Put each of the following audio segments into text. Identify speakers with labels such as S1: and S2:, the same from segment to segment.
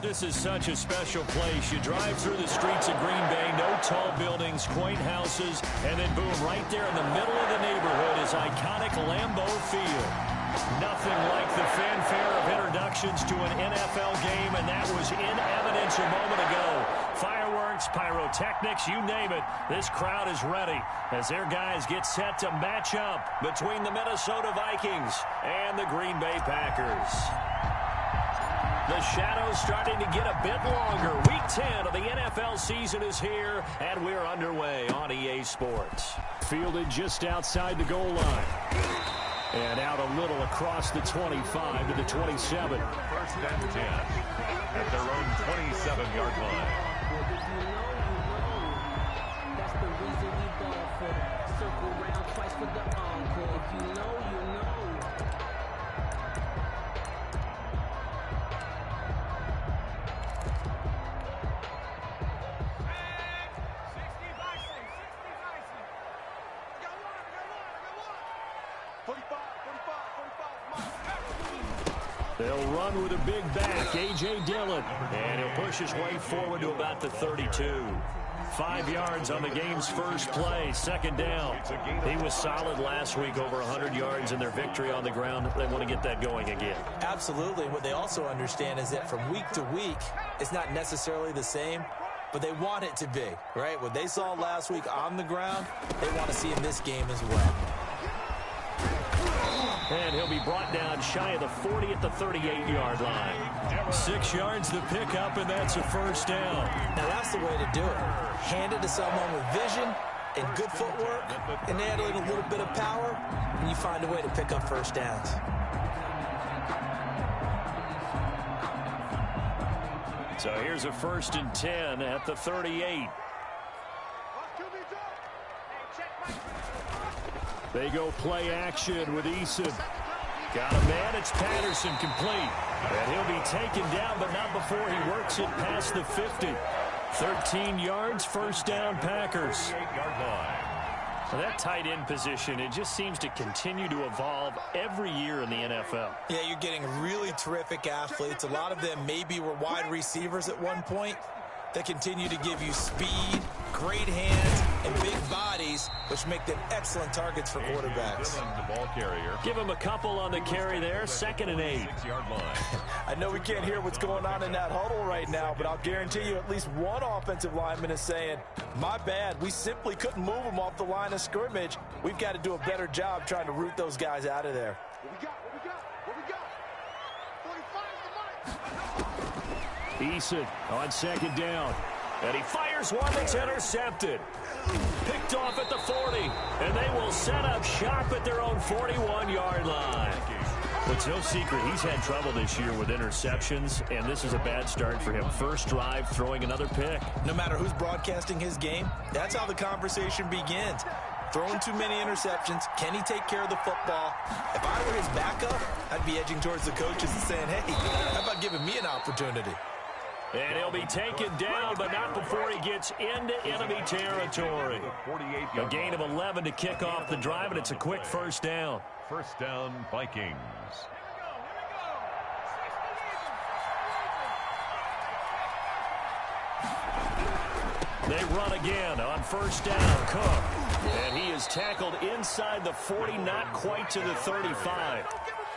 S1: This is such a special place. You drive through the streets of Green Bay, no tall buildings, quaint houses, and then boom, right there in the middle of the neighborhood is iconic Lambeau Field. Nothing like the fanfare of introductions to an NFL game, and that was in evidence a moment ago. Fireworks, pyrotechnics, you name it. This crowd is ready as their guys get set to match up between the Minnesota Vikings and the Green Bay Packers. The shadow's starting to get a bit longer. Week 10 of the NFL season is here, and we're underway on EA Sports. Fielded just outside the goal line. And out a little across the 25 to the 27.
S2: First and 10 at their own 27-yard line.
S3: That's the reason we ball for. Circle round twice for the encore. If you know, you know.
S1: They'll run with a big back, A.J. Dillon, and he'll push his way forward to about the 32. 5 yards on the game's first play, second down. He was solid last week, over 100 yards in their victory on the ground. They want to get that going again.
S4: Absolutely. What they also understand is that from week to week, it's not necessarily the same, but they want it to be, right? What they saw last week on the ground, they want to see in this game as well.
S1: And he'll be brought down shy of the 40 at the 38-yard line. 6 yards the pickup, and that's a first down.
S4: Now, that's the way to do it. Hand it to someone with vision and good footwork, and add a little bit of power, and you find a way to pick up first downs.
S1: So here's a 1st and 10 at the 38. They go play action with Eason. Got a man, it's Patterson, complete. And he'll be taken down, but not before he works it past the 50. 13 yards, first down, Packers. Well, that tight end position, it just seems to continue to evolve every year in the NFL.
S4: Yeah, you're getting really terrific athletes. A lot of them maybe were wide receivers at one point. They continue to give you speed, great hands, and big bodies, which make them excellent targets for quarterbacks.
S2: The ball carrier.
S1: Give him a couple on the carry there, 2nd and 8.
S2: 6-yard line.
S4: I know we can't hear what's going on in that huddle right now, but I'll guarantee you at least one offensive lineman is saying, my bad, we simply couldn't move them off the line of scrimmage. We've got to do a better job trying to root those guys out of there.
S1: Eason on 2nd down. And he fires one that's intercepted. Picked off at the 40. And they will set up shop at their own 41-yard line. It's no secret he's had trouble this year with interceptions, and this is a bad start for him. First drive, throwing another pick.
S4: No matter who's broadcasting his game, that's how the conversation begins. Throwing too many interceptions. Can he take care of the football? If I were his backup, I'd be edging towards the coaches and saying, hey, how about giving me an opportunity?
S1: And he'll be taken down, but not before he gets into enemy territory. A gain of 11 to kick off the drive, and it's a quick first down.
S2: First down, Vikings.
S1: They run again on first down. Cook. And he is tackled inside the 40, not quite to the 35.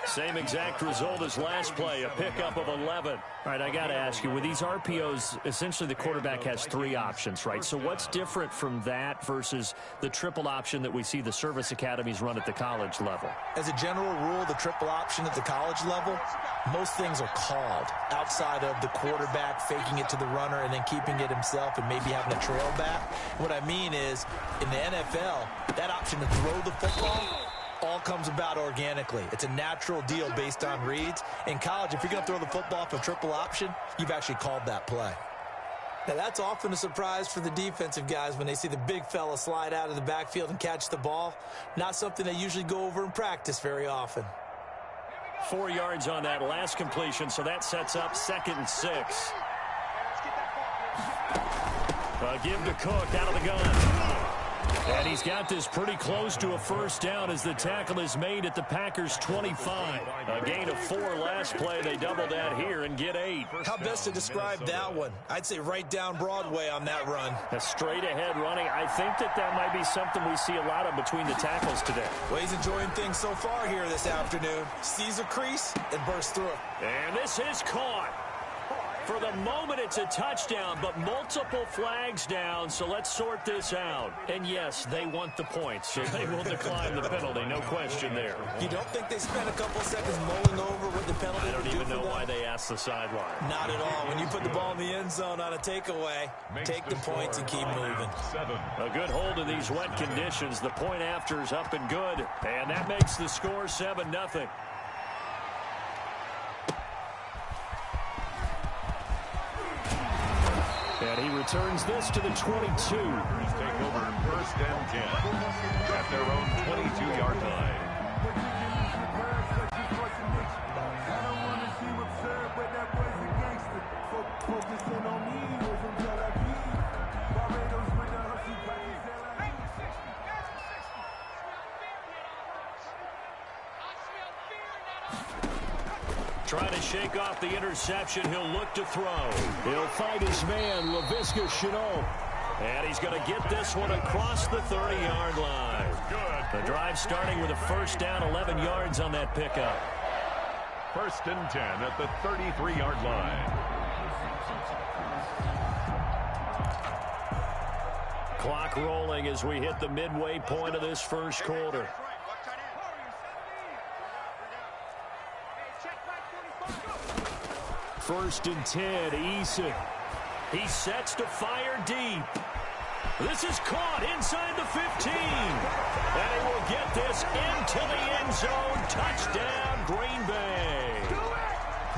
S1: Same exact result as last play, a pickup of 11. All right, I got to ask you, with these RPOs, essentially the quarterback has 3 options, right? So what's different from that versus the triple option that we see the service academies run at the college level?
S4: As a general rule, the triple option at the college level, most things are called outside of the quarterback faking it to the runner and then keeping it himself and maybe having a trail back. What I mean is, in the NFL, that option to throw the football all comes about organically. It's a natural deal based on reads. In college, if you're going to throw the football off a triple option, you've actually called that play. Now, that's often a surprise for the defensive guys when they see the big fella slide out of the backfield and catch the ball. Not something they usually go over in practice very often.
S1: 4 yards on that last completion, so that sets up 2nd and 6. Give to Cook out of the gun. And he's got this pretty close to a first down as the tackle is made at the Packers' 25. A gain of 4 last play. They double that here and get 8.
S4: How best to describe that one? I'd say right down Broadway on that run.
S1: A straight-ahead running. I think that might be something we see a lot of between the tackles today.
S4: Well, he's enjoying things so far here this afternoon. Sees a crease and bursts through it.
S1: And this is caught. For the moment, it's a touchdown, but multiple flags down, so let's sort this out. And yes, they want the points, so they will decline the penalty, no question there.
S4: You don't think they spent a couple seconds mulling over what the penalty
S1: I don't
S4: would do
S1: even
S4: for
S1: know
S4: them?
S1: why they asked the sideline.
S4: Not at all. When you put the ball in the end zone on a takeaway, take the points and keep moving.
S1: A good hold of these wet conditions. The point after is up and good, and that makes the score 7-0. And he returns this to the 22.
S2: Take over 1st and 10 at their own 22-yard line.
S1: Trying to shake off the interception. He'll look to throw. He'll fight his man, Laviska Shenault. And he's going to get this one across the 30-yard line. The drive starting with a first down, 11 yards on that pickup.
S2: 1st and 10 at the 33-yard line.
S1: Clock rolling as we hit the midway point of this first quarter. First and 10, Eason. He sets to fire deep. This is caught inside the 15. And he will get this into the end zone. Touchdown, Green Bay.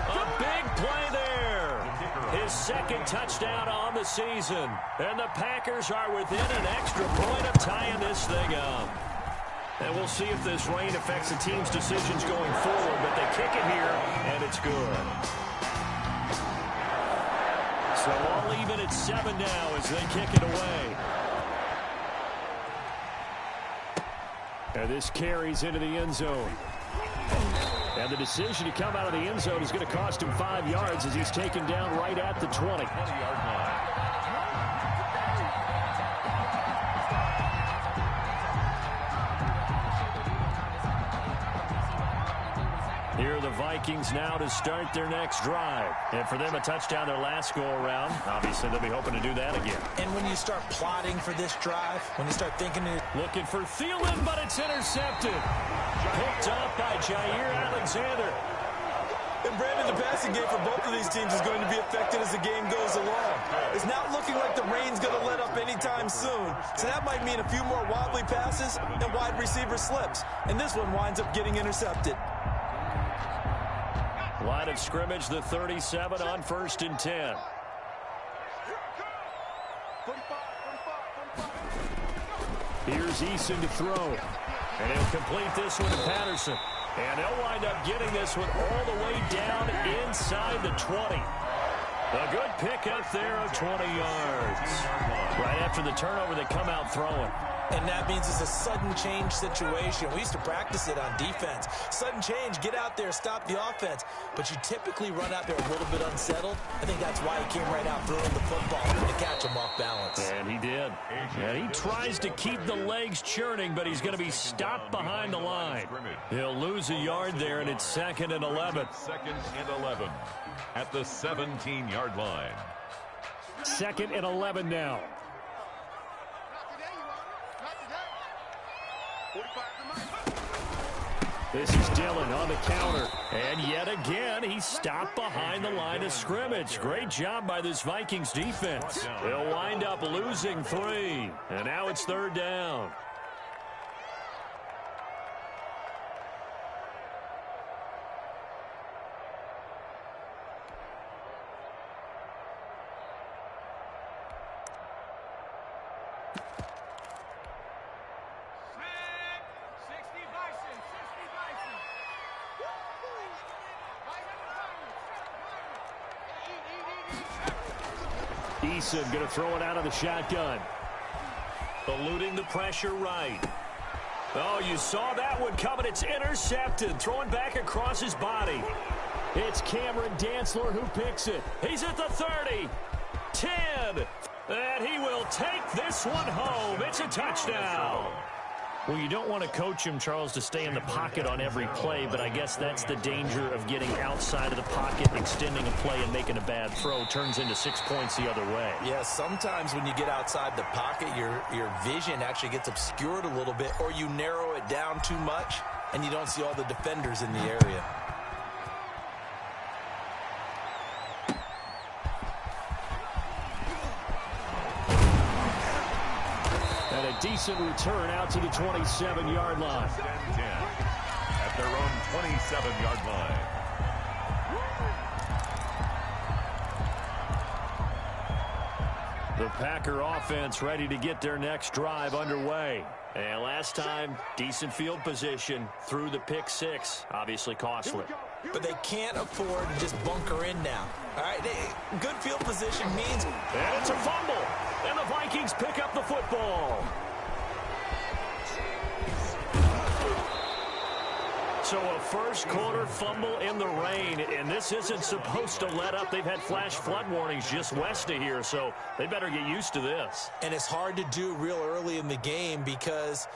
S1: A big play there. His 2nd touchdown on the season. And the Packers are within an extra point of tying this thing up. And we'll see if this rain affects the team's decisions going forward. But they kick it here, and it's good. So all even at 7 now as they kick it away. And this carries into the end zone. And the decision to come out of the end zone is going to cost him 5 yards as he's taken down right at the 20.
S2: 20-yard line.
S1: Here are the Vikings now to start their next drive. And for them, a touchdown their last go-around. Obviously, they'll be hoping to do that again.
S4: And when you start plotting for this drive, when you start thinking...
S1: Looking for Thielen, but it's intercepted. Picked up by Jair Alexander.
S4: And Brandon, the passing game for both of these teams is going to be affected as the game goes along. It's not looking like the rain's going to let up anytime soon. So that might mean a few more wobbly passes and wide receiver slips. And this one winds up getting intercepted.
S1: Line of scrimmage, the 37 on 1st and 10. Here's Eason to throw. And he'll complete this one to Patterson. And they'll wind up getting this one all the way down inside the 20. A good pick up there of 20 yards. Right after the turnover, they come out throwing.
S4: And that means it's a sudden change situation. We used to practice it on defense. Sudden change, get out there, stop the offense. But you typically run out there a little bit unsettled. I think that's why he came right out throwing the football to catch him off balance.
S1: And he did. And he tries to keep the legs churning, but he's going to be stopped behind the line. He'll lose a yard there, and it's 2nd and 11.
S2: 2nd and 11 at the 17-yard line.
S1: 2nd and 11 now. This is Dillon on the counter. And yet again, he's stopped behind the line of scrimmage. Great job by this Vikings defense. They'll wind up losing 3. And now it's 3rd down. Eason going to throw it out of the shotgun. Eluding the pressure right. Oh, you saw that one coming. It's intercepted. Throwing back across his body. It's Cameron Dantzler who picks it. He's at the 30. 10. And he will take this one home. It's a touchdown. Well, you don't want to coach him, Charles, to stay in the pocket on every play, but I guess that's the danger of getting outside of the pocket, extending a play, and making a bad throw. Turns into 6 points the other way.
S4: Yeah, sometimes when you get outside the pocket, your vision actually gets obscured a little bit, or you narrow it down too much, and you don't see all the defenders in the area.
S1: Decent return out to the 27-yard line.
S2: 10 at their own 27-yard line.
S1: The Packer offense ready to get their next drive underway. And last time, decent field position through the pick six. Obviously costly.
S4: But they can't afford to just bunker in now. All right, good field position means...
S1: And it's a fumble. And the Vikings pick up the football. So a first quarter fumble in the rain, and this isn't supposed to let up. They've had flash flood warnings just west of here, so they better get used to this.
S4: And it's hard to do real early in the game because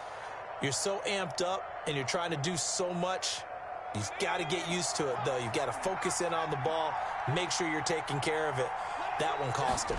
S4: you're so amped up and you're trying to do so much. You've got to get used to it, though. You've got to focus in on the ball, make sure you're taking care of it. That one cost him.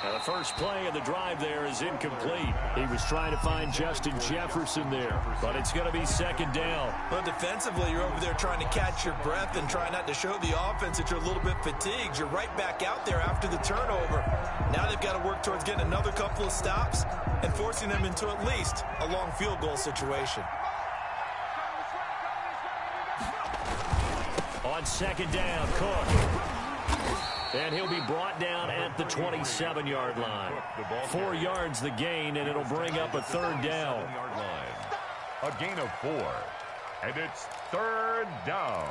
S1: The first play of the drive there is incomplete. He was trying to find Justin Jefferson there, but it's going to be second down.
S4: Well, defensively, you're over there trying to catch your breath and try not to show the offense that you're a little bit fatigued. You're right back out there after the turnover. Now they've got to work towards getting another couple of stops and forcing them into at least a long field goal situation.
S1: On second down, Cook. And he'll be brought down at the 27-yard line. 4 yards the gain, and it'll bring up a third down.
S2: A gain of 4. And it's third down.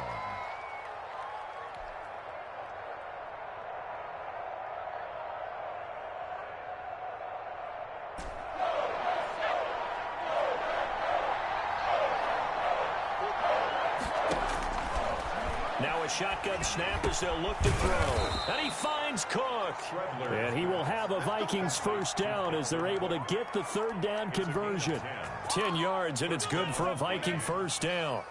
S1: Now a shotgun snap as they'll look to throw. And he finds Cook. And he will have a Vikings first down as they're able to get the third down conversion. 10 yards, and it's good for a Viking first down.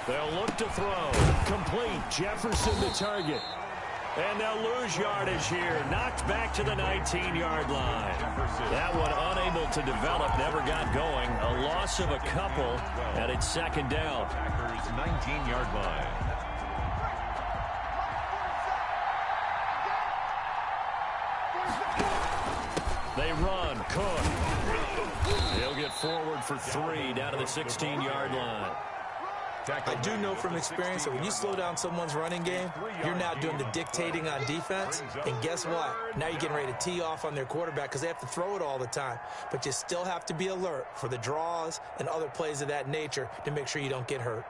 S1: They'll look to throw. Complete. Jefferson the target. And they'll lose yardage here. Knocked back to the 19-yard line. That one unable to develop, never got going. A loss of a couple, and it's second down.
S2: Packers 19-yard line.
S1: They run. Cook. He'll get forward for 3 down to the 16-yard line.
S4: I do know from experience that when you slow down someone's running game, you're now doing the dictating on defense. And guess what? Now you're getting ready to tee off on their quarterback because they have to throw it all the time. But you still have to be alert for the draws and other plays of that nature to make sure you don't get hurt.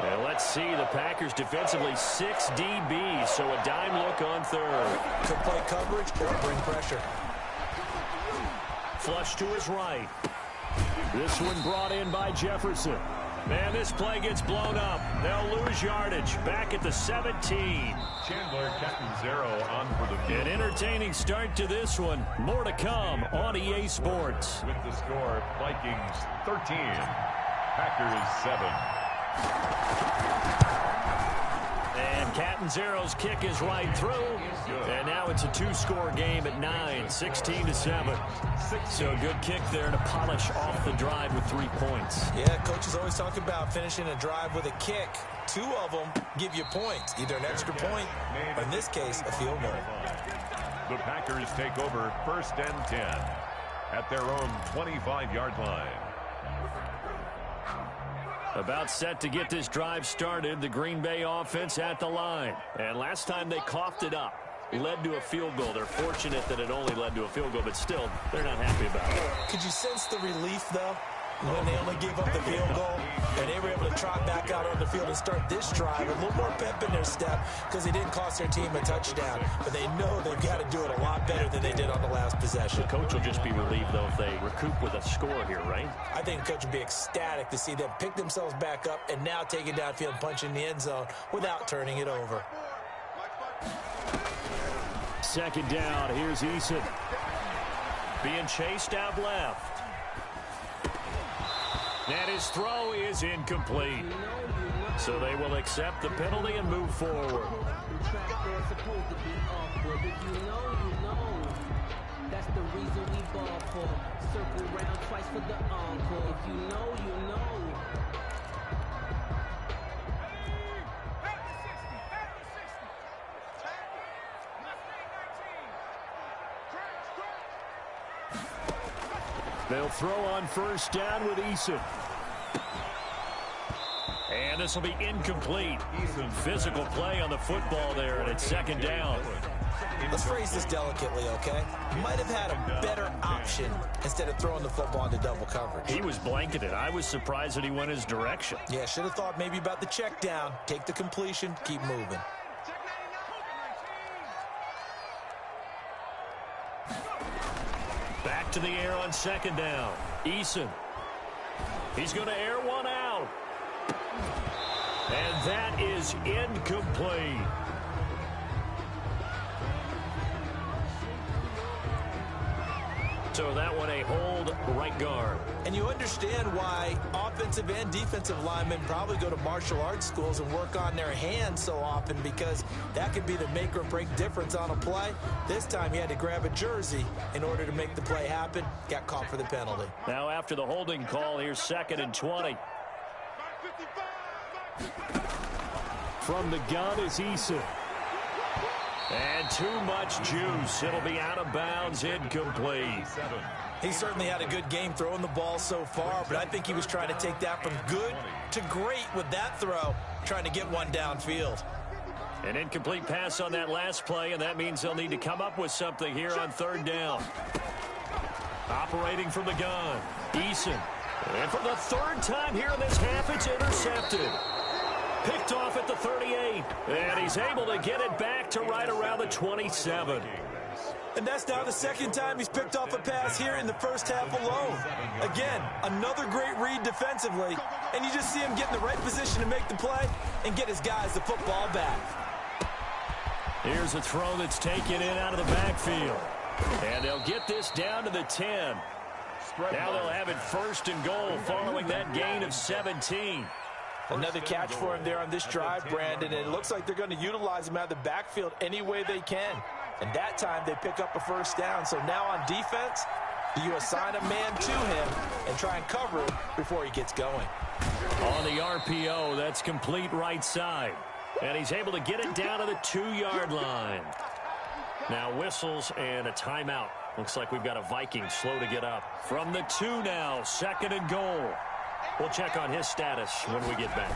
S1: Well, let's see. The Packers defensively 6 DBs, so a dime look on third.
S4: Could play coverage or bring pressure.
S1: Flush to his right. This one brought in by Jefferson. Man, this play gets blown up. They'll lose yardage. Back at the 17.
S2: Chandler Catanzaro on for the field.
S1: An entertaining start to this one. More to come on EA Sports.
S2: With the score, Vikings 13, Packers 7.
S1: And Catanzaro's kick is right through. And now it's a 2-score game at 9, 16-7. So good kick there to polish off the drive with 3 points.
S4: Yeah, coaches always talk about finishing a drive with a kick. 2 of them give you points, either an extra point or, in this case, a field goal.
S2: The Packers take over first and 10 at their own 25-yard line.
S1: About set to get this drive started, the Green Bay offense at the line. And last time they coughed it up. led to a field goal. They're fortunate that it only led to a field goal, but still, they're not happy about it.
S4: Could you sense the relief, though, when they only gave up the field goal and they were able to trot back out on the field and start this drive with a little more pep in their step because they didn't cost their team a touchdown. But they know they've got to do it a lot better than they did on the last possession.
S1: The coach will just be relieved, though, if they recoup with a score here, right?
S4: I think the coach would be ecstatic to see them pick themselves back up and now take it downfield and punch in the end zone without turning it over.
S1: Second down, here's Eason. Being chased out left. And his throw is incomplete. So they will accept the penalty and move forward.
S3: That's the reason we ball for. Circle round twice for the encore. If you know, you know.
S1: They'll throw on first down with Eason. And this will be incomplete. Physical play on the football there, and it's second down.
S4: Let's phrase this delicately, okay? Might have had a better option instead of throwing the football into double coverage.
S1: He was blanketed. I was surprised that he went his direction.
S4: Yeah, should have thought maybe about the check down. Take the completion, keep moving.
S1: Back to the air on second down. Eason. He's going to air one out. And that is incomplete. So that one a hold right guard.
S4: And you understand why offensive and defensive linemen probably go to martial arts schools and work on their hands so often, because that could be the make or break difference on a play. This time he had to grab a jersey in order to make the play happen. Got caught for the penalty.
S1: Now after the holding call, here's 2nd and 20. From the gun is Eason. And too much juice. It'll be out of bounds, incomplete.
S4: He certainly had a good game throwing the ball so far, but I think he was trying to take that from good to great with that throw, trying to get one downfield.
S1: An incomplete pass on that last play, and that means they'll need to come up with something here on third down. Operating from the gun, Eason. And for the third time here in this half, it's intercepted. Picked off at the 38, and he's able to get it back to right around the 27.
S4: And that's now the second time he's picked off a pass here in the first half alone. Again, another great read defensively, and you just see him get in the right position to make the play and get his guys the football back.
S1: Here's a throw that's taken in out of the backfield. And they'll get this down to the 10. Now they'll have it 1st and goal following that gain of 17.
S4: Another catch for him there on this drive, Brandon, and it looks like they're going to utilize him out of the backfield any way they can. And that time they pick up a first down. So now on defense, you assign a man to him and try and cover him before he gets going.
S1: On the RPO, that's complete right side. And he's able to get it down to the 2-yard line. Now whistles and a timeout. Looks like we've got a Vikings slow to get up. From the 2 now, 2nd and goal. We'll check on his status when we get back.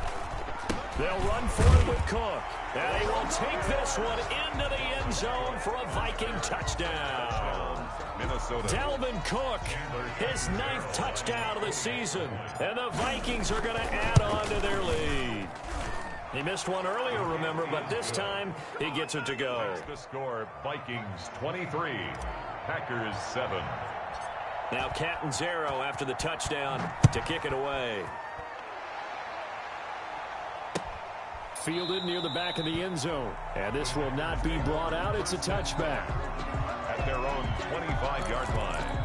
S1: They'll run for it with Cook. And he will take this one into the end zone for a Viking touchdown.
S2: Minnesota.
S1: Dalvin Cook, his 9th touchdown of the season. And the Vikings are going to add on to their lead. He missed one earlier, remember, but this time he gets it to go.
S2: That's the score, Vikings 23, Packers 7.
S1: Now Catanzaro after the touchdown to kick it away. Fielded near the back of the end zone. And this will not be brought out. It's a touchback.
S2: At their own 25-yard line.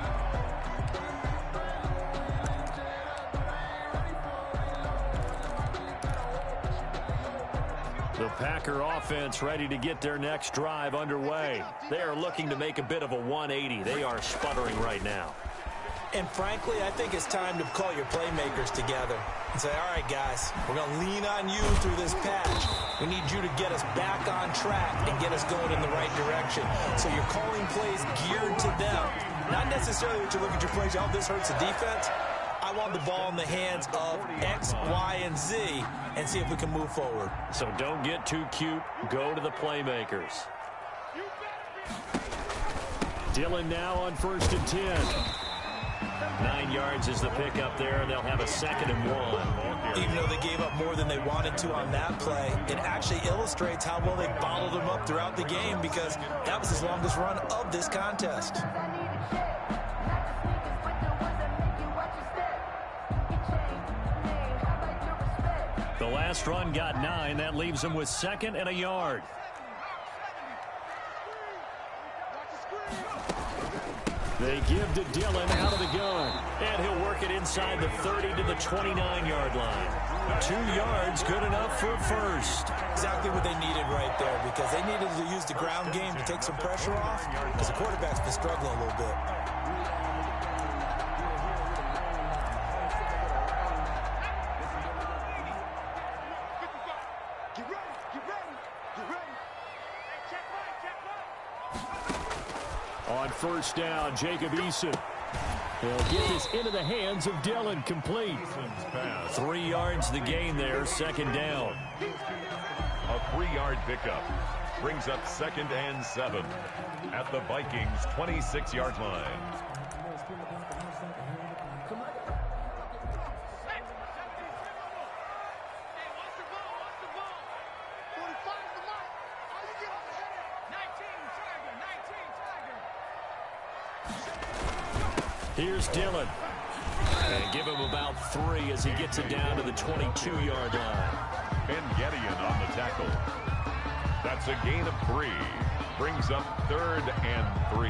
S1: The Packer offense ready to get their next drive underway. They are looking to make a bit of a 180. They are sputtering right now.
S4: And frankly, I think it's time to call your playmakers together and say, all right, guys, we're going to lean on you through this patch. We need you to get us back on track and get us going in the right direction. So you're calling plays geared to them. Not necessarily that you look at your plays, oh, this hurts the defense. I want the ball in the hands of X, Y, and Z and see if we can move forward.
S1: So don't get too cute. Go to the playmakers. Dillon now on 1st and 10. 9 yards is the pickup there, and they'll have a 2nd and 1.
S4: Even though they gave up more than they wanted to on that play, it actually illustrates how well they bottled them up throughout the game, because that was his longest run of this contest.
S1: The last run got 9. That leaves them with 2nd and a yard. They give to Dillon out of the gun. And he'll work it inside the 30 to the 29-yard line. 2 yards, good enough for a first.
S4: Exactly what they needed right there, because they needed to use the ground game to take some pressure off, because the quarterback's been struggling a little bit.
S1: On 1st down, Jacob Eason. They'll get this into the hands of Dillon, complete. 3 yards the gain there, 2nd down.
S2: A 3-yard pickup brings up 2nd and 7 at the Vikings' 26-yard line.
S1: Here's Dillon. And give him about 3 as he gets it down to the 22-yard line.
S2: Ben Gideon on the tackle. That's a gain of 3. Brings up 3rd and 3.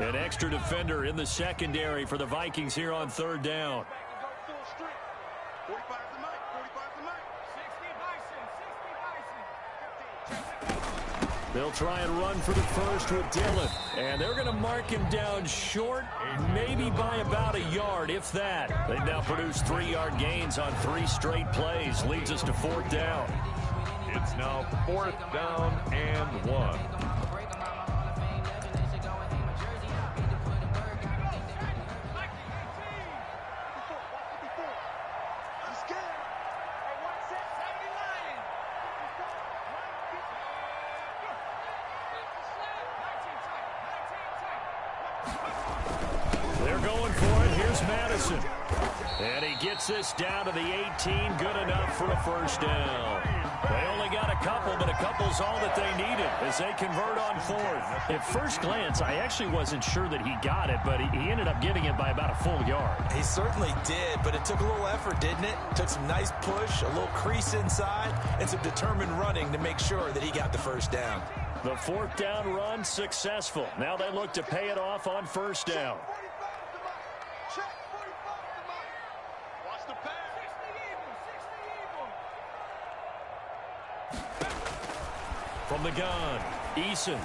S1: An extra defender in the secondary for the Vikings here on 3rd down. They'll try and run for the first with Dillon. And they're going to mark him down short, maybe by about a yard, if that. They've now produced 3-yard gains on 3 straight plays. Leads us to 4th down.
S2: It's now 4th down and 1.
S1: They're going for it. Here's Madison. And he gets this down to the 18. Good enough for a 1st down. They only got a couple, but a couple's all that they needed as they convert on 4th. At first glance, I actually wasn't sure that he got it, but he ended up getting it by about a full yard.
S4: He certainly did, but it took a little effort, didn't it? Took some nice push, a little crease inside, and some determined running to make sure that he got the 1st down.
S1: The 4th down run successful. Now they look to pay it off on 1st down. From the gun, Eason.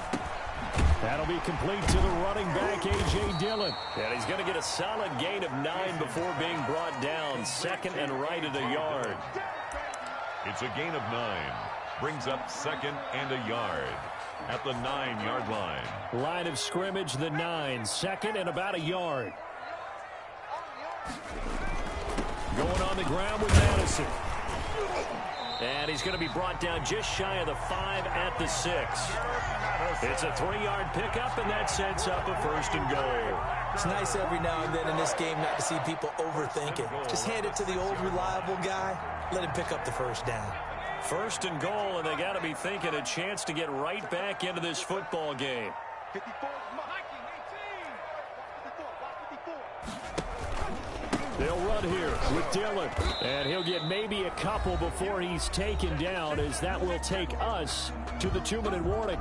S1: That'll be complete to the running back, A.J. Dillon. And he's going to get a solid gain of 9 before being brought down. 2nd and right at a yard.
S2: It's a gain of 9. Brings up 2nd and a yard at the 9-yard line.
S1: Line of scrimmage, the 9. 2nd and about a yard. Going on the ground with Madison. And he's going to be brought down just shy of the 5 at the 6. It's a 3-yard pickup, and that sets up a 1st and goal.
S4: It's nice every now and then in this game not to see people overthink it. Just hand it to the old reliable guy. Let him pick up the 1st down.
S1: 1st and goal, and they got to be thinking a chance to get right back into this football game. They'll run here with Dillon. And he'll get maybe a couple before he's taken down, as that will take us to the 2-minute warning.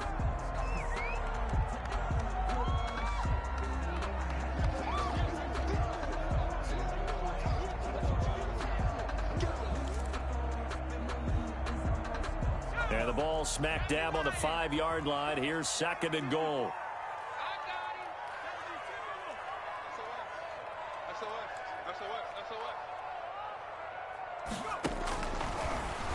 S1: And the ball smack dab on the 5-yard line. Here's 2nd and goal.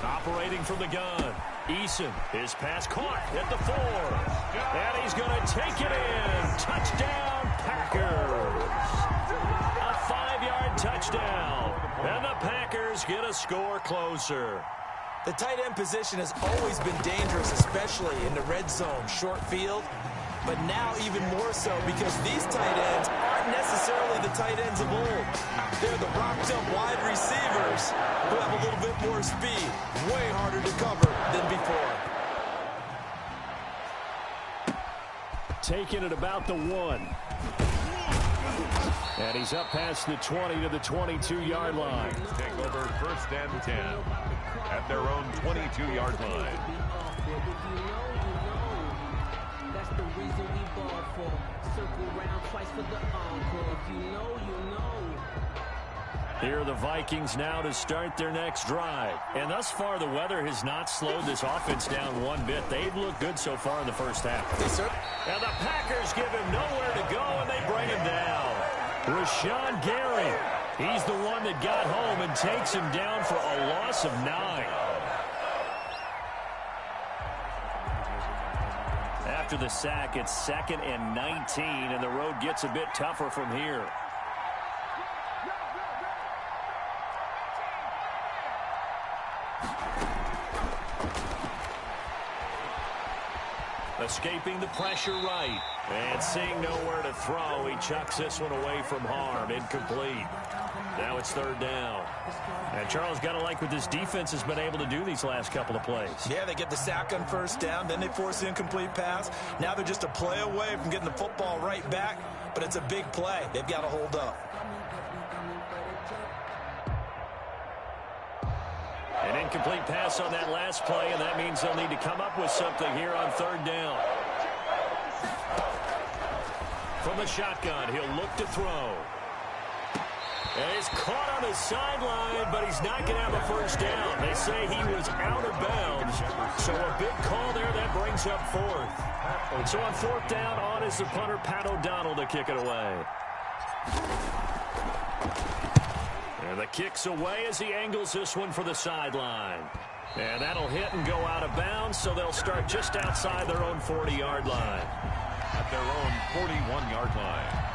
S1: Operating from the gun, Eason. His pass caught at the 4. And he's going to take it in. Touchdown, Packers. A touchdown. And the Packers get a score closer.
S4: The tight end position has always been dangerous, especially in the red zone, short field. But now even more so because these tight ends aren't necessarily the tight ends of old. They're the rocked-up wide receivers who have a little bit more speed. Way harder to cover than before.
S1: Taking it about the 1. And he's up past the 20 to the 22-yard line.
S2: Take over 1st and 10 at their own 22-yard line.
S3: That's the reason we ball for. Circle round twice for the encore. If you know, you know.
S1: Here are the Vikings now to start their next drive. And thus far, the weather has not slowed this offense down one bit. They've looked good so far in the first half.
S4: Yes, sir.
S1: And the Packers give him nowhere to go, and they bring him down. Rashawn Gary, he's the one that got home and takes him down for a loss of 9. After the sack, it's 2nd and 19, and the road gets a bit tougher from here. Escaping the pressure right. And seeing nowhere to throw, he chucks this one away from harm. Incomplete. Now it's 3rd down. And Charles, got to like what this defense has been able to do these last couple of plays.
S4: Yeah, they get the sack on 1st down, then they force the incomplete pass. Now they're just a play away from getting the football right back, but it's a big play. They've got to hold up.
S1: An incomplete pass on that last play, and that means they'll need to come up with something here on 3rd down. From the shotgun, he'll look to throw. And he's caught on the sideline, but he's not going to have a 1st down. They say he was out of bounds, so a big call there that brings up 4th. So on 4th down, on is the punter, Pat O'Donnell, to kick it away. And the kick's away as he angles this one for the sideline. And that'll hit and go out of bounds, so they'll start just outside their own 40-yard line.
S2: At their own 41-yard line.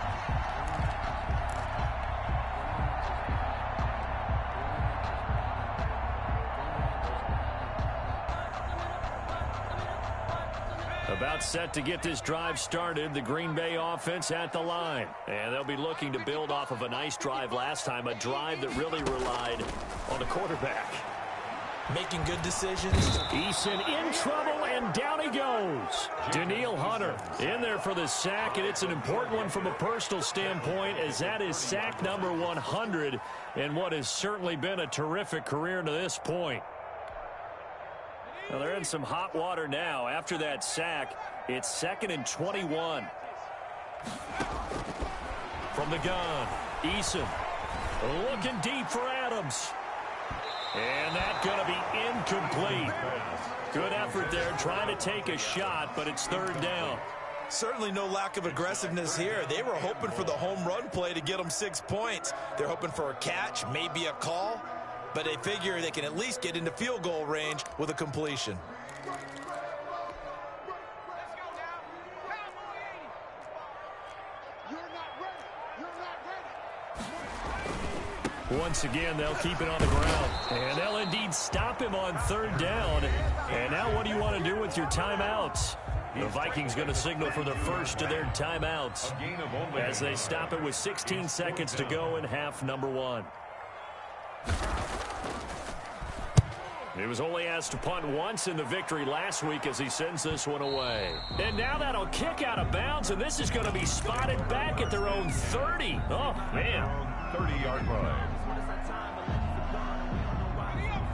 S1: About set to get this drive started, the Green Bay offense at the line. And they'll be looking to build off of a nice drive last time, a drive that really relied on the quarterback.
S4: Making good decisions.
S1: Eason in trouble, and down he goes. Danielle Hunter in there for the sack, and it's an important one from a personal standpoint, as that is sack number 100 in what has certainly been a terrific career to this point. Well, they're in some hot water now. After that sack, it's 2nd and 21. From the gun, Eason looking deep for Adams. And that's going to be incomplete. Good effort there, trying to take a shot, but it's 3rd down.
S4: Certainly no lack of aggressiveness here. They were hoping for the home run play to get them 6 points. They're hoping for a catch, maybe a call. But they figure they can at least get into field goal range with a completion.
S1: Once again, they'll keep it on the ground. And they'll indeed stop him on 3rd down. And now what do you want to do with your timeouts? The Vikings going to signal for the first of their timeouts as they stop it with 16 seconds to go in half number 1. He was only asked to punt once in the victory last week as he sends this one away. And now that'll kick out of bounds, and this is going to be spotted back at their own 30. Oh, man.
S2: 30-yard line.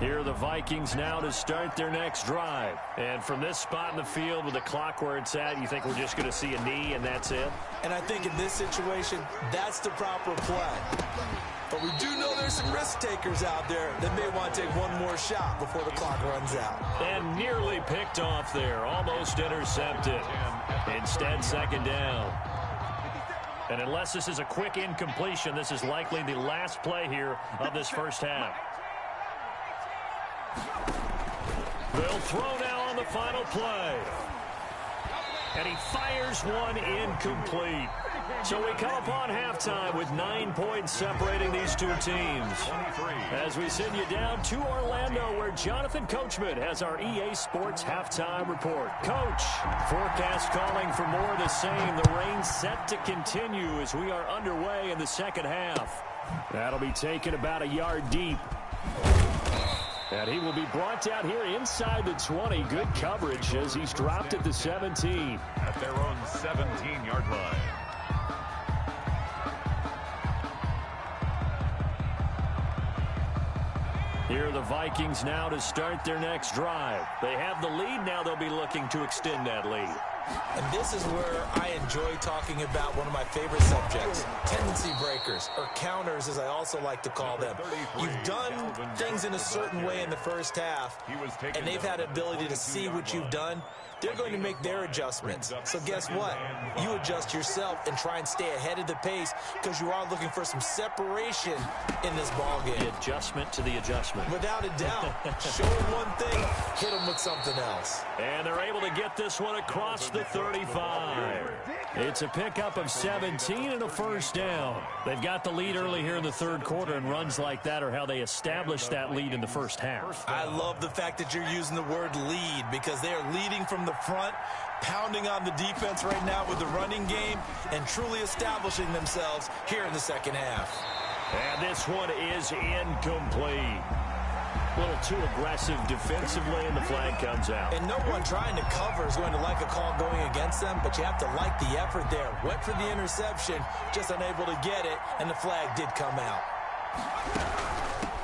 S1: Here are the Vikings now to start their next drive. And from this spot in the field with the clock where it's at, you think we're just going to see a knee and that's it?
S4: And I think in this situation, that's the proper play. But we do know there's some risk takers out there that may want to take one more shot before the clock runs out.
S1: And nearly picked off there, almost intercepted. Instead, 2nd down. And unless this is a quick incompletion, this is likely the last play here of this first half. They'll throw now on the final play. And he fires one incomplete. So we come upon halftime with 9 points separating these two teams. As we send you down to Orlando, where Jonathan Coachman has our EA Sports halftime report. Coach, forecast calling for more of the same. The rain set to continue as we are underway in the second half. That'll be taken about a yard deep. And he will be brought down here inside the 20. Good coverage as he's dropped at the 17.
S2: At their own 17-yard line.
S1: Here are the Vikings now to start their next drive. They have the lead. Now they'll be looking to extend that lead.
S4: And this is where I enjoy talking about one of my favorite subjects, tendency breakers, or counters as I also like to call them. You've done things in a certain way in the first half, and they've had the ability to see what you've done. They're going to make their adjustments. So guess what? You adjust yourself and try and stay ahead of the pace because you are looking for some separation in this ballgame.
S1: The adjustment to the adjustment.
S4: Without a doubt. Show them one thing, hit them with something else.
S1: And they're able to get this one across the 35. It's a pickup of 17 and a first down. They've got the lead early here in the third quarter, and runs like that are how they establish that lead in the first half.
S4: I love the fact that you're using the word lead because they are leading from the front, pounding on the defense right now with the running game, and truly establishing themselves here in the second half.
S1: And this one is incomplete. A little too aggressive defensively, and the flag comes out.
S4: And no one trying to cover is going to like a call going against them, but you have to like the effort there. Went for the interception, just unable to get it, and the flag did come out.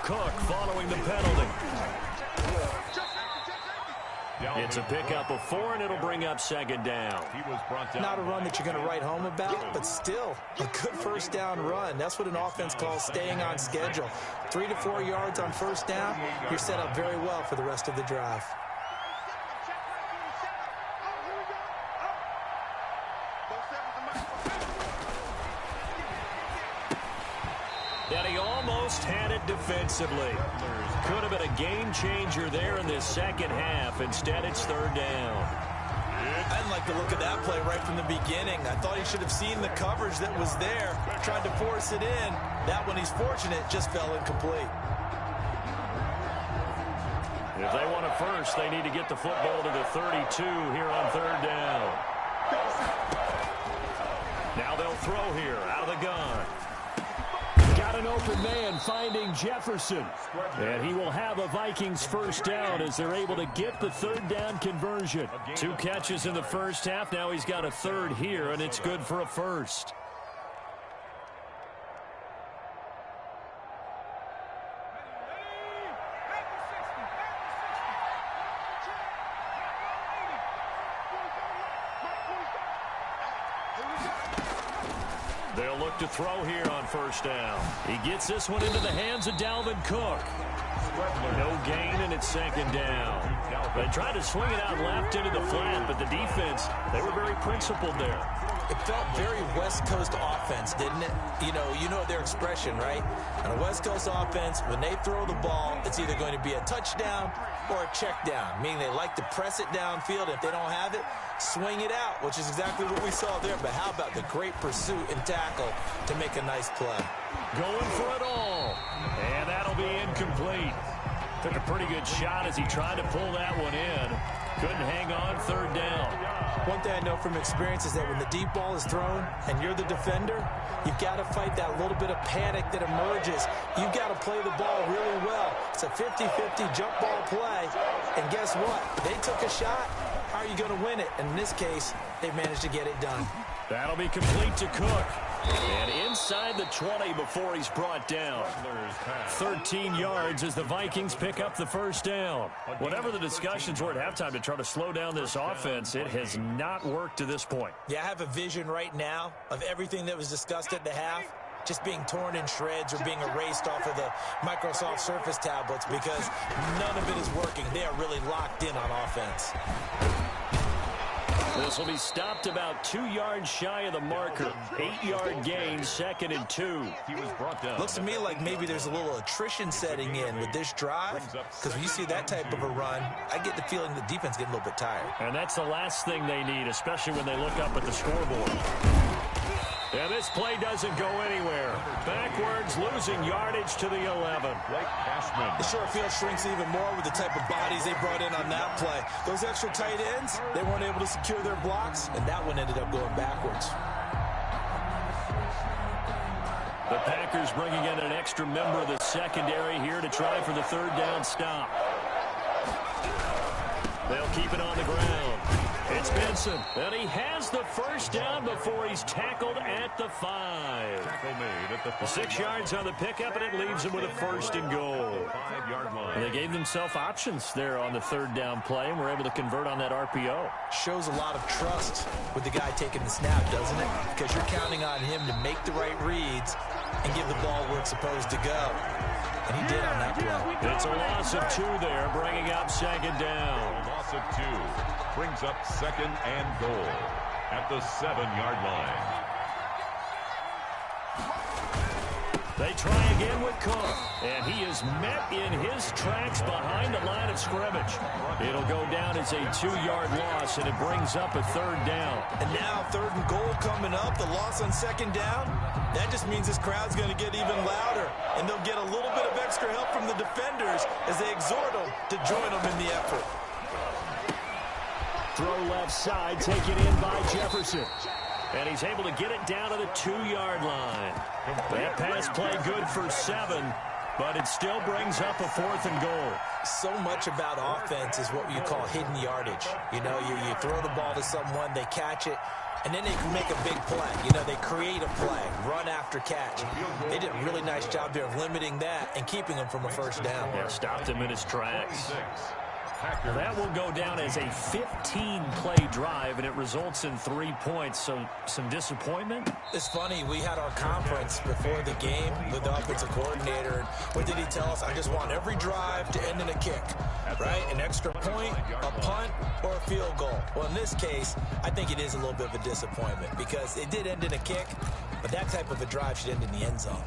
S1: Cook following the penalty. It's a pickup of 4, and it'll bring up second down.
S4: Not a run that you're going to write home about, but still a good first down run. That's what an offense calls staying on schedule. 3 to 4 yards on first down, you're set up very well for the rest of the drive.
S1: And he almost had it defensively. Could have been a game changer there in this second half. Instead, it's third down.
S4: I didn't like the look of that play right from the beginning. I thought he should have seen the coverage that was there, tried to force it in. That one, he's fortunate, just fell incomplete.
S1: If they want a first, they need to get the football to the 32 here on third down. Now they'll throw here out of the gun. Got an open man finding Jefferson. And he will have a Vikings first down as they're able to get the third down conversion. 2 catches in the first half. Now he's got a third here, and it's good for a first. They'll look to throw here on first down. He gets this one into the hands of Dalvin Cook. No gain, and it's second down. They tried to swing it out left into the flat, but the defense, they were very principled there.
S4: It felt very West Coast offense, didn't it? You know their expression, right? On a West Coast offense, when they throw the ball, it's either going to be a touchdown or a check down, meaning they like to press it downfield. If they don't have it, swing it out, which is exactly what we saw there. But how about the great pursuit and tackle to make a nice play?
S1: Going for it all. And that'll be incomplete. Took a pretty good shot as he tried to pull that one in. Couldn't hang on, third down.
S4: One thing I know from experience is that when the deep ball is thrown and you're the defender, you've got to fight that little bit of panic that emerges. You've got to play the ball really well. It's a 50-50 jump ball play. And guess what? They took a shot. How are you going to win it? And in this case, they managed to get it done.
S1: That'll be complete to Cook. And inside the 20 before he's brought down. 13 yards as the Vikings pick up the first down. Whatever the discussions were at halftime to try to slow down this offense, it has not worked to this point.
S4: Yeah, I have a vision right now of everything that was discussed at the half just being torn in shreds or being erased off of the Microsoft Surface tablets because none of it is working. They are really locked in on offense.
S1: This will be stopped about 2 yards shy of the marker. 8-yard gain, 2nd and 2.
S2: He was brought down.
S4: Looks to me like maybe there's a little attrition setting in with this drive because when you see that type of a run, I get the feeling the defense getting a little bit tired.
S1: And that's the last thing they need, especially when they look up at the scoreboard. And this play doesn't go anywhere. Backwards, losing yardage to the 11.
S4: The short field shrinks even more with the type of bodies they brought in on that play. Those extra tight ends, they weren't able to secure their blocks, and that one ended up going backwards.
S1: The Packers bringing in an extra member of the secondary here to try for the third down stop. They'll keep it on the ground. It's Benson, and he has the first down before he's tackled at the 5.
S2: Tackle made at the
S1: 6 yards on the pickup, and it leaves him with a first and goal.
S2: 5-yard line.
S1: And they gave themselves options there on the third down play, and were able to convert on that RPO.
S4: Shows a lot of trust with the guy taking the snap, doesn't it? Because you're counting on him to make the right reads and give the ball where it's supposed to go. And he did on that play.
S1: It's a loss of 2 there, bringing up second down.
S2: A loss of 2 brings up second and goal at the 7-yard line.
S1: They try again with Cook, and he is met in his tracks behind the line of scrimmage. It'll go down as a 2-yard loss, and it brings up a third down.
S4: And now third and goal coming up, the loss on second down. That just means this crowd's going to get even louder, and they'll get a little bit of extra help from the defenders as they exhort them to join them in the effort.
S1: Throw left side, taken in by Jefferson. And he's able to get it down to the 2-yard line. That pass play good for 7, but it still brings up a 4th and goal.
S4: So much about offense is what you call hidden yardage. You know, you throw the ball to someone, they catch it, and then they can make a big play. You know, they create a play, run after catch. They did a really nice job there of limiting that and keeping him from a first down.
S1: Yeah, stopped him in his tracks. That will go down as a 15-play drive, and it results in 3 points. So some disappointment?
S4: It's funny. We had our conference before the game with the offensive coordinator. And what did he tell us? I just want every drive to end in a kick, right? An extra point, a punt, or a field goal. Well, in this case, I think it is a little bit of a disappointment because it did end in a kick, but that type of a drive should end in the end zone.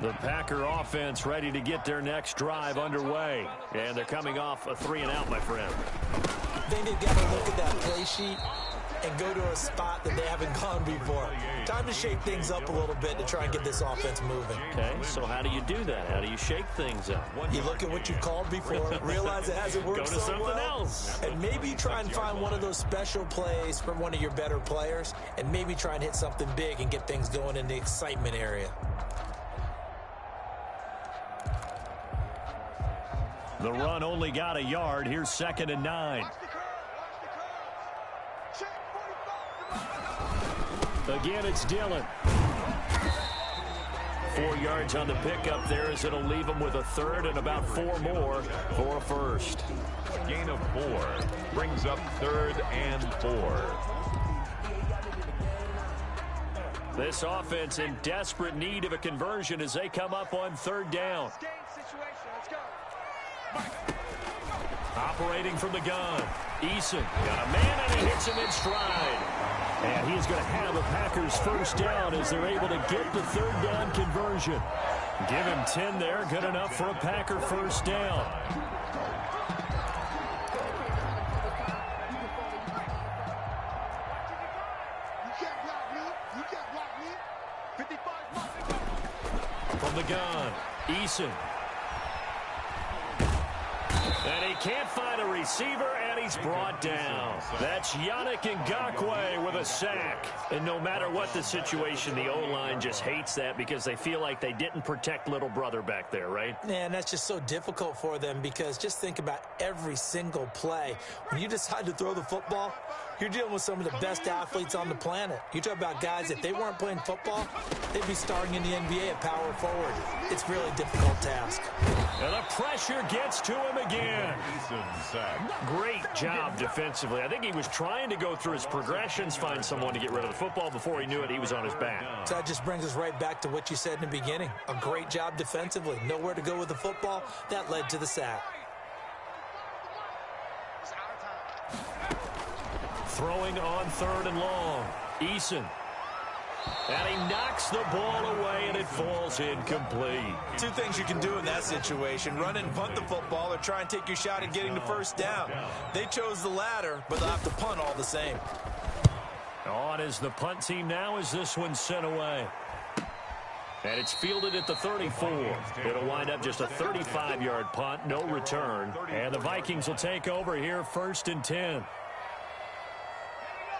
S1: The Packer offense ready to get their next drive underway. And they're coming off a 3-and-out, my friend.
S4: I think they've got to look at that play sheet and go to a spot that they haven't gone before. Time to shake things up a little bit to try and get this offense moving.
S1: Okay, so how do you do that? How do you shake things up?
S4: You look at what you called before, realize it hasn't worked
S1: Go to
S4: so
S1: something
S4: well,
S1: else.
S4: and maybe you try and find one of those special plays from one of your better players, and maybe try and hit something big and get things going in the excitement area.
S1: The run only got a yard. Here's 2nd and 9. Again, it's Dillon. 4 yards on the pickup there as it'll leave him with a third and about 4 more for a first.
S2: Gain of 4 brings up 3rd and 4.
S1: This offense in desperate need of a conversion as they come up on 3rd down. Operating from the gun. Eason got a man and he hits him in stride. And he's going to have a Packers first down as they're able to get the 3rd down conversion. Give him 10 there. Good enough for a Packer first down. From the gun, Eason. And he can't find a receiver, and he's brought down. That's Yannick Ngakoue with a sack. And no matter what the situation, the O-line just hates that because they feel like they didn't protect little brother back there, right?
S4: Yeah, and that's just so difficult for them because just think about every single play. When you decide to throw the football, you're dealing with some of the best athletes on the planet. You talk about guys, if they weren't playing football, they'd be starting in the NBA at power forward. It's really a difficult task.
S1: And the pressure gets to him again. Great job defensively. I think he was trying to go through his progressions, find someone to get rid of the football. Before he knew it, he was on his back.
S4: So that just brings us right back to what you said in the beginning. A great job defensively. Nowhere to go with the football. That led to the sack.
S1: Throwing on 3rd and long. Eason. And he knocks the ball away, and it falls incomplete.
S4: Two things you can do in that situation: run and punt the football, or try and take your shot at getting the first down. They chose the latter, but they'll have to punt all the same.
S1: On is the punt team now as this one's sent away. And it's fielded at the 34. It'll wind up just a 35-yard punt, no return. And the Vikings will take over here, 1st and 10.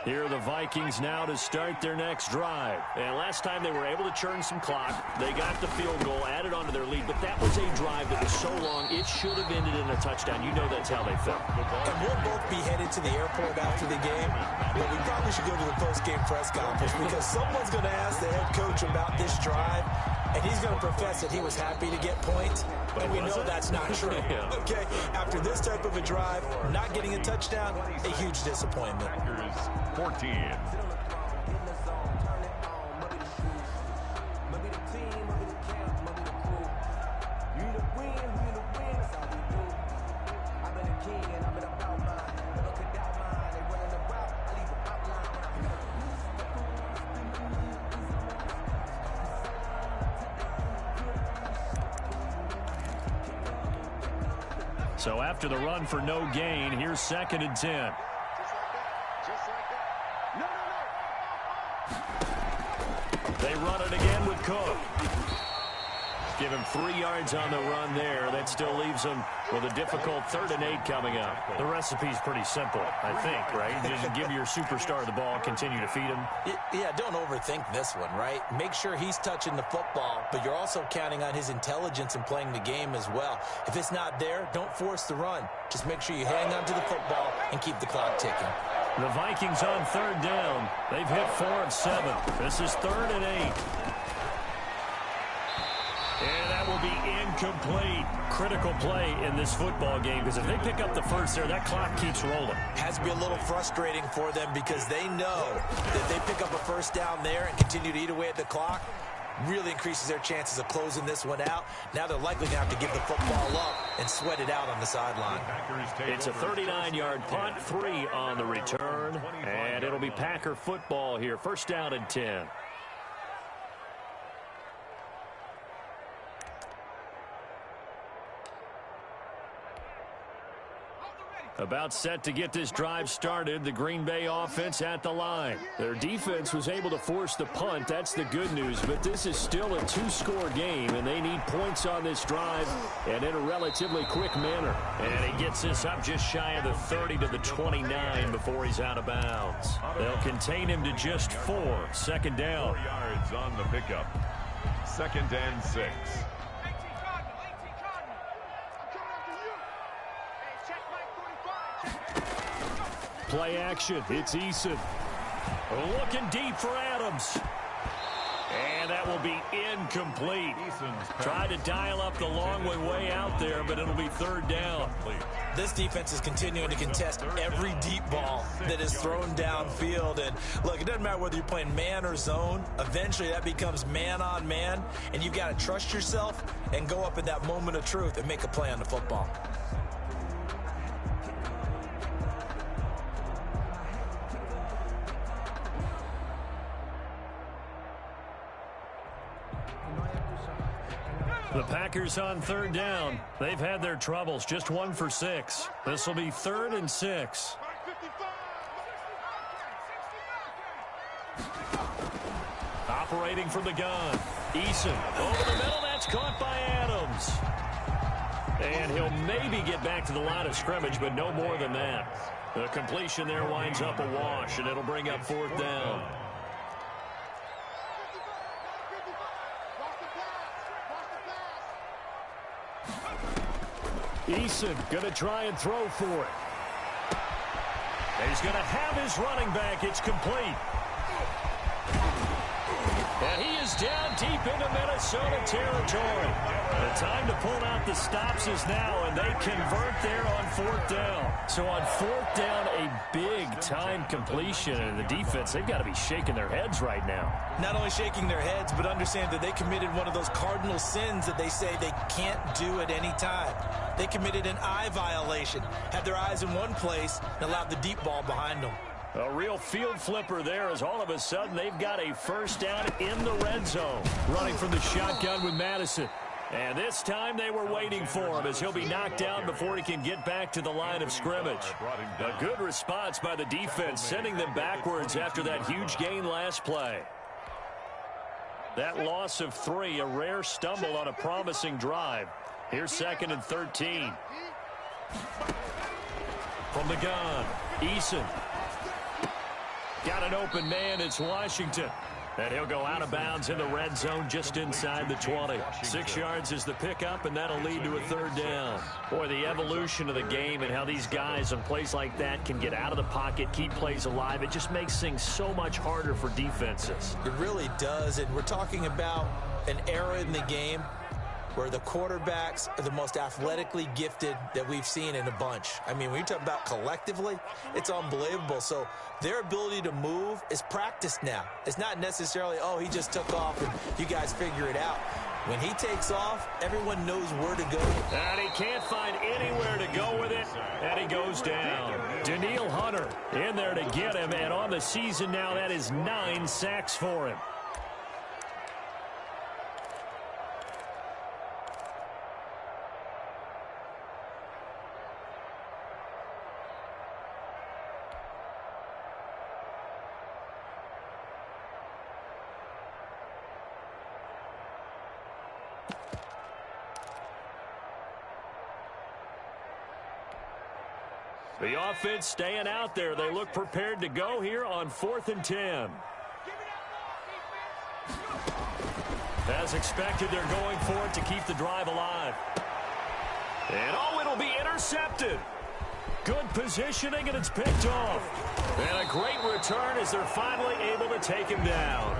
S1: Here are the Vikings now to start their next drive. And last time they were able to churn some clock. They got the field goal, added onto their lead, but that was a drive that was so long it should have ended in a touchdown. You know that's how they felt.
S4: And we'll both be headed to the airport after the game, but we probably should go to the post-game press conference because someone's going to ask the head coach about this drive, and he's going to profess that he was happy to get points, and we know that's not true. Okay, after this type of a drive, not getting a touchdown, a huge disappointment.
S2: 14.
S1: So after the run for no gain, here's 2nd and 10. They run it again with Cook. Give him 3 yards on the run there. That still leaves him with a difficult 3rd and 8 coming up. The recipe's pretty simple, I think, right? Just give your superstar the ball, continue to feed him.
S4: Yeah, don't overthink this one, right? Make sure he's touching the football, but you're also counting on his intelligence in playing the game as well. If it's not there, don't force the run. Just make sure you hang on to the football and keep the clock ticking.
S1: The Vikings on 3rd down. They've hit 4 of 7. This is 3rd and 8. And that will be incomplete. Critical play in this football game because if they pick up the first there, that clock keeps rolling.
S4: Has to be a little frustrating for them because they know that they pick up a first down there and continue to eat away at the clock, really increases their chances of closing this one out. Now they're likely going to have to give the football up and sweat it out on the sideline.
S1: It's a 39-yard punt, 3 on the return, and it'll be Packer football here. 1st down and 10. About set to get this drive started, the Green Bay offense at the line. Their defense was able to force the punt. That's the good news, but this is still a 2-score game, and they need points on this drive and in a relatively quick manner. And he gets this up just shy of the 30 to the 29 before he's out of bounds. They'll contain him to just 4. 2nd down.
S2: 4 yards on the pickup. 2nd and 6.
S1: Play action. It's Eason. Looking deep for Adams. And that will be incomplete. Tried to dial up the long way out there, but it'll be 3rd down.
S4: This defense is continuing to contest every deep ball that is thrown downfield. And look, it doesn't matter whether you're playing man or zone. Eventually that becomes man on man, and you've got to trust yourself and go up in that moment of truth and make a play on the football.
S1: The Packers on 3rd down. They've had their troubles. Just 1 for 6. This will be 3rd and 6. Operating from the gun. Eason over the middle. That's caught by Adams. And he'll maybe get back to the line of scrimmage, but no more than that. The completion there winds up a wash, and it'll bring up 4th down. Eason going to try and throw for it. And he's going to have his running back. It's complete. And he is down deep into Minnesota territory. The time to pull out the stops is now, and they convert there on 4th down. So on 4th down, a big-time completion. And the defense, they've got to be shaking their heads right now.
S4: Not only shaking their heads, but understand that they committed one of those cardinal sins that they say they can't do at any time. They committed an eye violation, had their eyes in one place, and allowed the deep ball behind them.
S1: A real field flipper there as all of a sudden they've got a first down in the red zone. Running from the shotgun with Madison. And this time they were waiting for him as he'll be knocked down before he can get back to the line of scrimmage. A good response by the defense, sending them backwards after that huge gain last play. That loss of 3, a rare stumble on a promising drive. Here's 2nd and 13. From the gun, Eason. Got an open man, it's Washington. And he'll go out of bounds in the red zone just inside the 20. 6 yards is the pickup, and that'll lead to a 3rd down. Boy, the evolution of the game and how these guys on plays like that can get out of the pocket, keep plays alive, it just makes things so much harder for defenses.
S4: It really does, and we're talking about an era in the game where the quarterbacks are the most athletically gifted that we've seen in a bunch. I mean, when you talk about collectively, it's unbelievable. So their ability to move is practiced now. It's not necessarily, oh, he just took off and you guys figure it out. When he takes off, everyone knows where to go.
S1: And he can't find anywhere to go with it, and he goes down. Danielle Hunter in there to get him, and on the season now, that is 9 sacks for him. The offense staying out there. They look prepared to go here on 4th and 10. As expected, they're going for it to keep the drive alive. And oh, it'll be intercepted. Good positioning, and it's picked off. And a great return as they're finally able to take him down.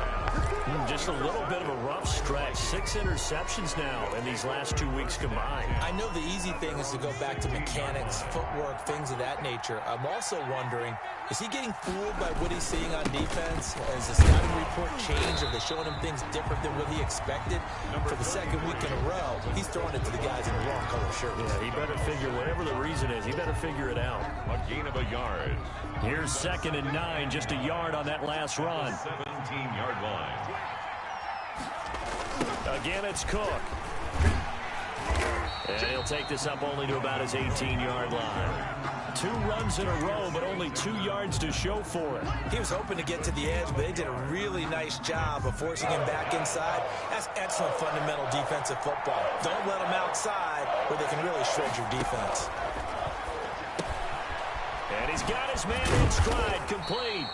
S1: Just a little bit of a rough stretch. 6 interceptions now in these last 2 weeks combined.
S4: I know the easy thing is to go back to mechanics, footwork, things of that nature. I'm also wondering, is he getting fooled by what he's seeing on defense? Has the scouting report changed? Are they showing him things different than what he expected? For the 2nd week in a row, he's throwing it to the guys in the wrong color shirt.
S1: Yeah, he better figure, whatever the reason is, he better figure it out.
S2: A gain of a yard.
S1: Here's 2nd and 9, just a yard on that last run.
S2: 17-yard line.
S1: Again, it's Cook. And he'll take this up only to about his 18-yard line. 2 runs in a row, but only 2 yards to show for it.
S4: He was hoping to get to the edge, but they did a really nice job of forcing him back inside. That's excellent fundamental defensive football. Don't let him outside where they can really shred your defense.
S1: And he's got his man in stride, complete.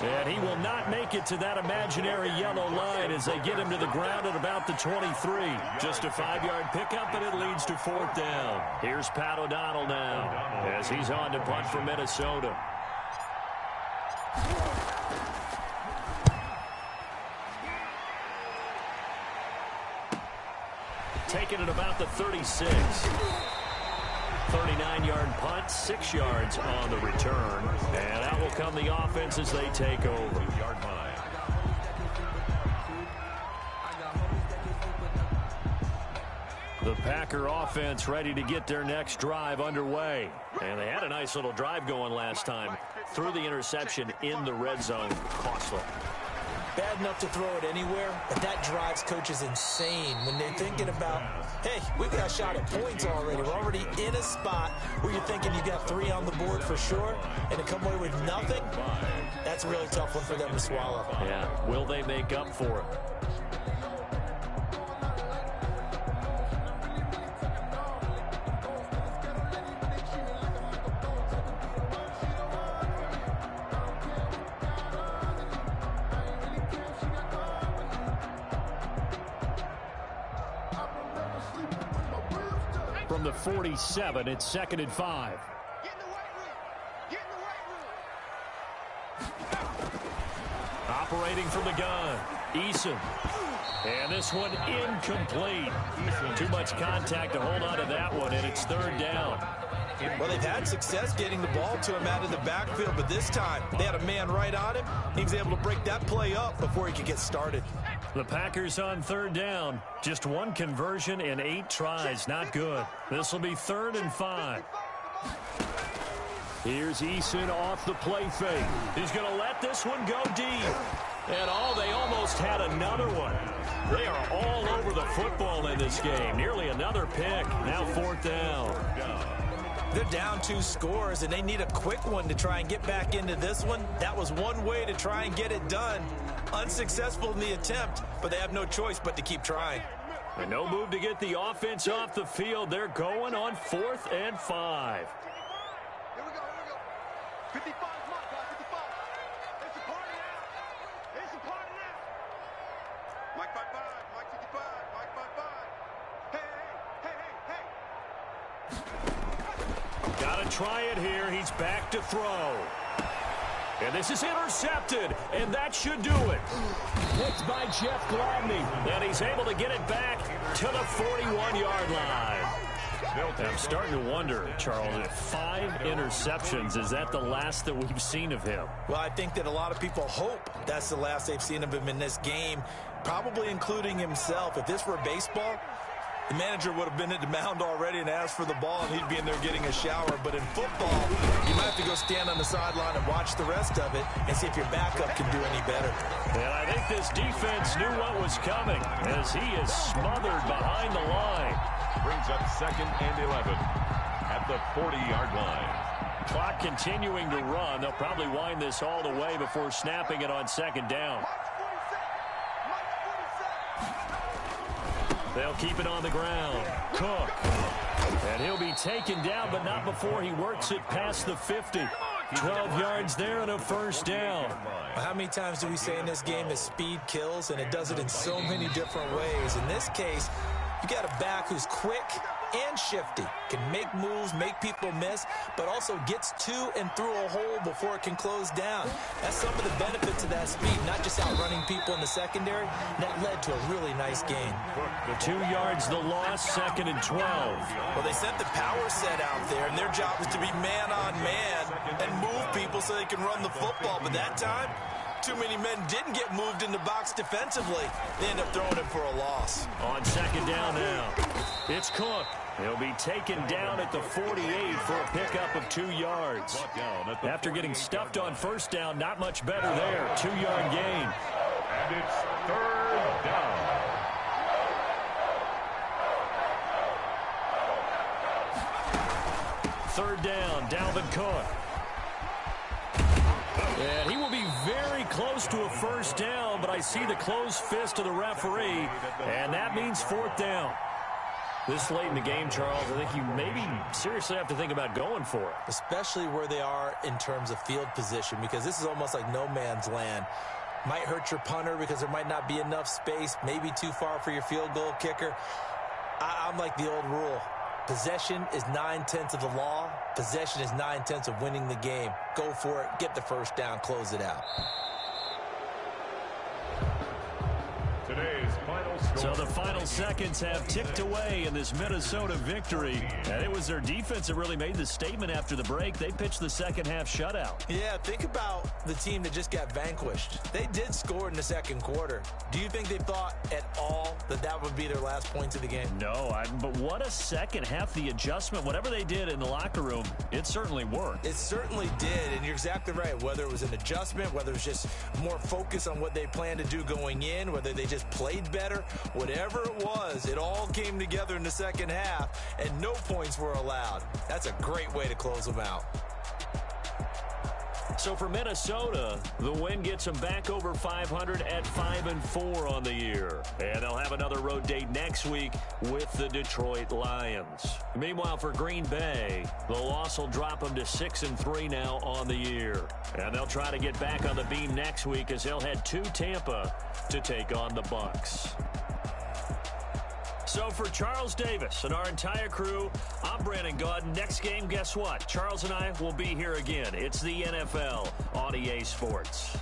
S1: And he will not make it to that imaginary yellow line as they get him to the ground at about the 23. Just a 5-yard pickup, and it leads to 4th down. Here's Pat O'Donnell now as he's on to punt for Minnesota. Taking it about the 36. 39-yard punt, 6 yards on the return. And out will come the offense as they take over.
S2: Yard line.
S1: The Packer offense ready to get their next drive underway. And they had a nice little drive going last time. Threw the interception in the red zone. Costly.
S4: Bad enough to throw it anywhere, but that drives coaches insane when they're thinking about, hey, we got a shot at points already. We're already in a spot where you're thinking you got 3 on the board for sure, and to come away with nothing, that's a really tough one for them to swallow.
S1: Yeah, will they make up for it? From the 47, it's 2nd and 5. Operating from the gun, Eason. And this one incomplete. Too much contact to hold on to that one, and it's 3rd down.
S4: Well, they've had success getting the ball to him out of the backfield, but this time they had a man right on him. He was able to break that play up before he could get started.
S1: The Packers on 3rd down. Just 1 conversion in 8 tries. Not good. This will be 3rd and 5. Here's Eason off the play fake. He's going to let this one go deep. And they almost had another one. They are all over the football in this game. Nearly another pick. Now 4th down.
S4: They're down 2 scores, and they need a quick one to try and get back into this one. That was one way to try and get it done. Unsuccessful in the attempt, but they have no choice but to keep trying.
S1: And no move to get the offense off the field. They're going on 4th and 5.
S5: Here we go. 55 mark, guys, 55. It's a party now. It's a party now. Mike 55, Mike 55, Mike 55. Hey.
S1: Got to try it here. He's back to throw. And this is intercepted, and that should do it. Picked by Jeff Gladney, and he's able to get it back to the 41-yard line. I'm starting to wonder, Charles, if 5 interceptions, is that the last that we've seen of him?
S4: Well, I think that a lot of people hope that's the last they've seen of him in this game, probably including himself. If this were baseball, the manager would have been at the mound already and asked for the ball, and he'd be in there getting a shower. But in football, you might have to go stand on the sideline and watch the rest of it and see if your backup can do any better.
S1: And I think this defense knew what was coming as he is smothered behind the line.
S2: Brings up 2nd and 11 at the 40-yard line.
S1: Clock continuing to run. They'll probably wind this all the way before snapping it on 2nd down. They'll keep it on the ground. Cook. And he'll be taken down, but not before he works it past the 50. 12 yards there and a 1st down.
S4: How many times do we say in this game that speed kills, and it does it in so many different ways? In this case, you got a back who's quick and shifty, can make moves, make people miss, but also gets to and through a hole before it can close down. That's some of the benefits of that speed, not just outrunning people in the secondary. That led to a really nice gain.
S1: 2 yards the loss, 2nd and 12.
S4: Well, they sent the power set out there, and their job is to be man-on-man and move people so they can run the football. But that time, too many men didn't get moved in the box defensively. They end up throwing him for a loss.
S1: On 2nd down now, it's Cook. He'll be taken down at the 48 for a pickup of 2 yards. After getting stuffed on 1st down, not much better there. 2-yard gain.
S2: And it's 3rd down.
S1: Third down, Dalvin Cook. And he will be very close to a 1st down, but I see the closed fist of the referee, and that means 4th down. This late in the game, Charles, I think you maybe seriously have to think about going for it.
S4: Especially where they are in terms of field position, because this is almost like no man's land. Might hurt your punter because there might not be enough space, maybe too far for your field goal kicker. I'm like the old rule. Possession is 9/10 of the law. Possession is 9/10 of winning the game. Go for it. Get the 1st down. Close it out.
S2: Today's final score.
S1: So the final seconds have ticked away in this Minnesota victory. And it was their defense that really made the statement after the break. They pitched the second-half shutout.
S4: Yeah, think about the team that just got vanquished. They did score in the 2nd quarter. Do you think they thought at all that that would be their last points of the game?
S1: No, but what a second half. The adjustment, whatever they did in the locker room, it certainly worked.
S4: It certainly did, and you're exactly right. Whether it was an adjustment, whether it was just more focus on what they planned to do going in, whether they just played better, whatever it was, it all came together in the 2nd half, and no points were allowed. That's a great way to close them out.
S1: So for Minnesota, the win gets them back over 500 at 5-4 on the year. And they'll have another road date next week with the Detroit Lions. Meanwhile, for Green Bay, the loss will drop them to 6-3 now on the year. And they'll try to get back on the beam next week as they'll head to Tampa to take on the Bucs. So for Charles Davis and our entire crew, I'm Brandon Gaudin. Next game, guess what? Charles and I will be here again. It's the NFL on EA Sports.